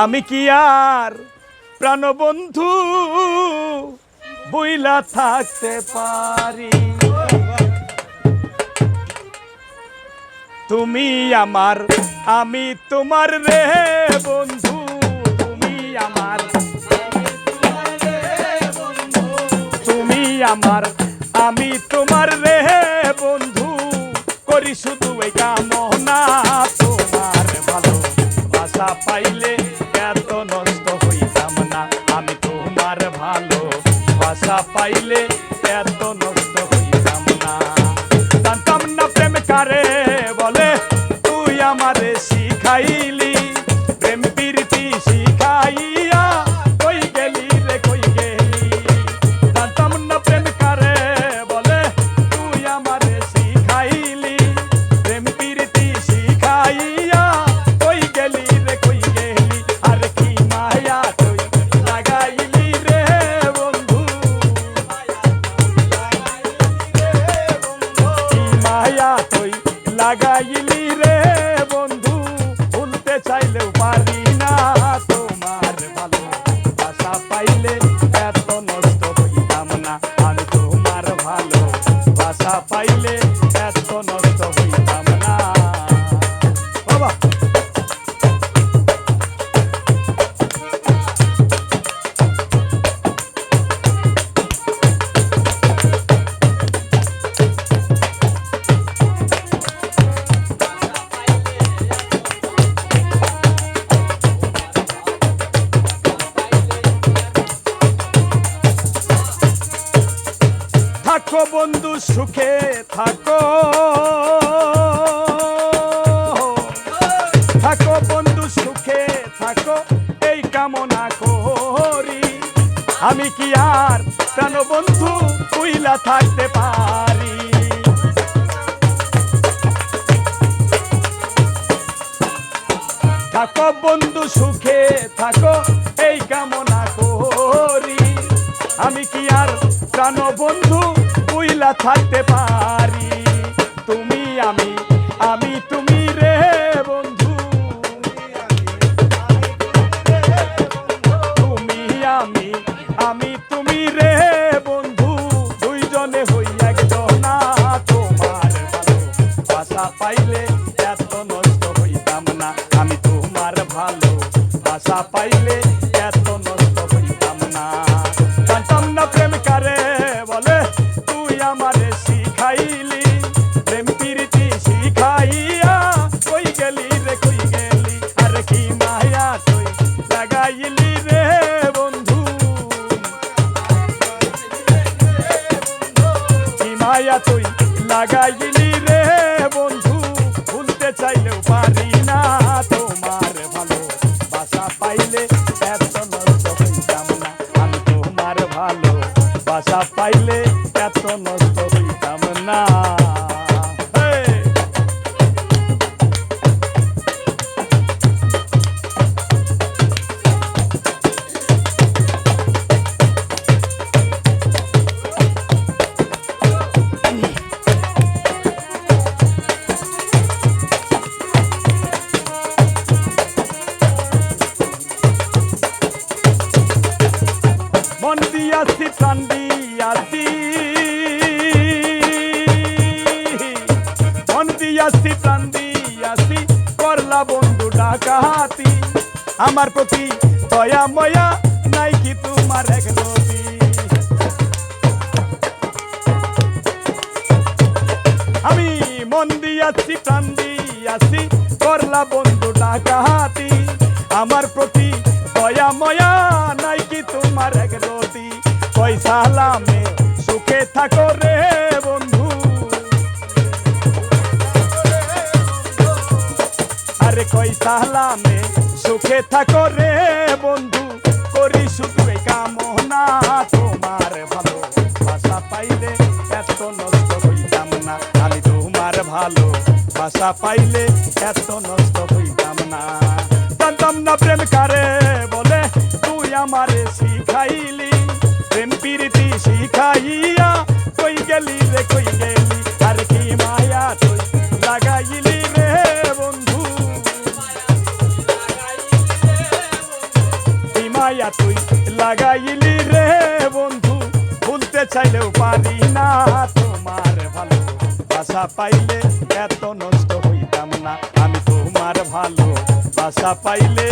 আমি কি আর প্রাণবন্ধু বইলা থাকতে পারি? তুমি আমার আমি তোমার রে বন্ধু, তুমি আমার তুমি আমার আমি তোমার রে বন্ধু, করি শুধু এই কামনা তোমার ভালোবাসা পাইলে এত নষ্ট হইতাম না। আমি তোমার ভালোবাসা পাইলে এত নষ্ট হইতাম না। জানতাম না প্রেম কারে বলে, তুই আমারে শিখাইলি প্রেম প্রীতি শিখাইয়া কই গেলি রে কই গেলি। জানতাম না প্রেম কারে বলে, তুই আমারে শিখাইলি প্রেম প্রীতি শিখাইয়া কই গেলি রে কই গেলি। আর কি মায়া তুই লাগাইলি রে বন্ধু, কি মায়া তুই লাগাইলি রে বন্ধু, ভুলতে চাইলেও পারি না। তোমার ভালোবাসা পাইলে এত নষ্ট হইতাম না। আমি তোমার ভালোবাসা পাইলে এত নষ্ট হইতাম না। বাবা থাকো বন্ধু সুখে থাকো, থাকো বন্ধু সুখে থাকো এই কামনা করি। আমি কি আর প্রাণ বন্ধু কইলা থাকতে পারি? থাকো বন্ধু সুখে থাকো এই কামনা করি। আমি কি আর প্রাণ বন্ধু কইলা থাকতে পারি? তুমি আমি আমি তুমি রে বন্ধু, তুমি আমি আমি তুমি রে বন্ধু, দুইজনে হই একজনা। তোমার ভালোবাসা পাইলে এত নষ্ট হইতাম না। আমি তোমার ভালোবাসা পাইলে এত নষ্ট হইতাম না। জানতাম না প্রেম কারে বলে, তুই আমারে শিখাইলি প্রেম প্রীতি শিখাইয়া কই গেলি রে কই গেলি। আর কি মায়া তুই লাগাইলি রে বন্ধু, কি মায়া তুই লাগাইলি রে বন্ধু, ভুলতে চাইলেও পারি না। তোমার ভালোবাসা পাইলে এত নষ্ট হইতাম না। আমি তোমার ভালোবাসা পাইলে এত নষ্ট হইতাম না। মন দিয়াছি প্রাণ দিয়াছি, মন দিয়াছি প্রাণ দিয়াছি, করলা বন্ধু ডাকাতি। আমার প্রতি দয়া ময়া নাই কি তোমার এক নদী। আমি মন দিয়াছি প্রাণ দিয়াছি, করলা বন্ধু ডাকাতি। আমার প্রতি দয়া ময়া নাই কি তোমার এক রতি। কই সালামে সুখে থাকো রে বন্ধু, আরে কই সালামে সুখে থাকো রে বন্ধু, করি শুধু এই কামনা। তোমার ভালোবাসা পাইলে এত নষ্ট হইতাম না। আমি তোমার ভালোবাসা পাইলে এত নষ্ট হইতাম না। জানতাম না প্রেম কারে বলে, তুই আমারে শিখাইলি প্রেম প্রীতি শিখাইয়া কই গেলি রে কই গেলি। আর কি মায়া তুই লাগাইলি মায়া তুই লাগাইলি রে বন্ধু, ভুলতে চাইলেও পারি না তোমার ভালো বাসা পাইলে এত নষ্ট হইতাম না, আমি তোমার ভালো বাসা পাইলে